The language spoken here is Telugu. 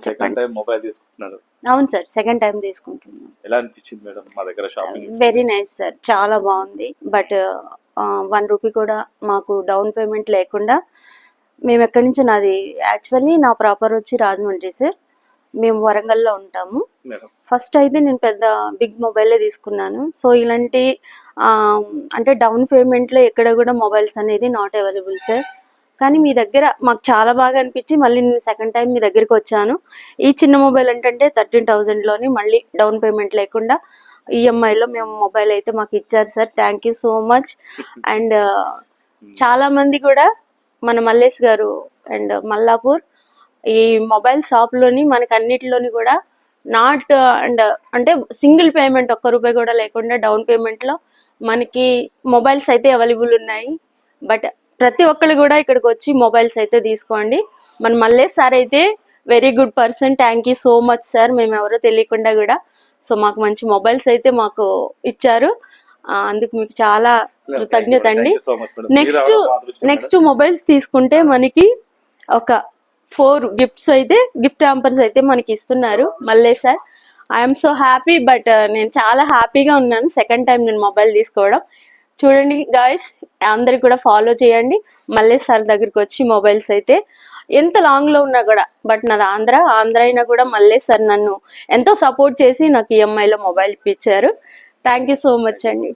సెకండ్ టైం మొబైల్ తీసుకుంటున్నారు. అవును సార్, సెకండ్ టైం తీసుకుంటున్నాను. ఎలా అనిపించింది మేడం మా దగ్గర షాపింగ్? వెరీ నైస్ సార్, చాలా బాగుంది. బట్ 1 రూపీ కూడా మాకు డౌన్ పేమెంట్ లేకుండా మేము ఎక్కడి నుంచి, నాది యాక్చువల్లీ నా ప్రాపర్ వచ్చి రాజమండ్రి సార్, మేము వరంగల్లో ఉంటాము. ఫస్ట్ అయితే నేను పెద్ద బిగ్ మొబైలే తీసుకున్నాను. సో ఇలాంటి అంటే డౌన్ పేమెంట్లో ఎక్కడ కూడా మొబైల్స్ అనేది నాట్ అవైలబుల్ సార్. కానీ మీ దగ్గర మాకు చాలా బాగా అనిపించి మళ్ళీ నేను సెకండ్ టైం మీ దగ్గరికి వచ్చాను. ఈ చిన్న మొబైల్ ఏంటంటే 13,000లోని మళ్ళీ డౌన్ పేమెంట్ లేకుండా ఈఎంఐలో మేము మొబైల్ అయితే మాకు ఇచ్చారు sir. Thank you so much. And చాలా మంది కూడా మన మల్లేష్ గారు అండ్ మల్లాపూర్ ఈ మొబైల్ షాప్లోని మనకి అన్నిటిలోని కూడా నాట్ అండ్ అంటే సింగిల్ పేమెంట్ 1 రూపాయి కూడా లేకుండా డౌన్ పేమెంట్లో మనకి మొబైల్స్ అయితే అవైలబుల్ ఉన్నాయి. బట్ ప్రతి ఒక్కళ్ళు కూడా ఇక్కడికి వచ్చి మొబైల్స్ అయితే తీసుకోండి. మన మల్లేష్ సార్ అయితే very good person. Thank you so much sir. మేము ఎవరో తెలియకుండా కూడా సో మాకు మంచి మొబైల్స్ అయితే మాకు ఇచ్చారు. అందుకు మీకు చాలా కృతజ్ఞత అండి. నెక్స్ట్ మొబైల్స్ తీసుకుంటే మనకి ఒక 4 గిఫ్ట్స్ అయితే గిఫ్ట్ హ్యాంపర్స్ అయితే మనకి ఇస్తున్నారు Mallesh sir. I'm so happy. But నేను చాలా హ్యాపీగా ఉన్నాను సెకండ్ టైం నేను మొబైల్ తీసుకోవడం. చూడండి గాయస్, అందరికి కూడా ఫాలో చేయండి. మల్లేష్ సార్ దగ్గరికి వచ్చి మొబైల్స్ అయితే ఎంత లాంగ్లో ఉన్నా కూడా, బట్ నాది ఆంధ్ర అయినా కూడా మల్లేష్ సార్ నన్ను ఎంతో సపోర్ట్ చేసి నాకు ఈఎంఐలో మొబైల్ ఇప్పించారు. థ్యాంక్ యూ సో మచ్ అండి.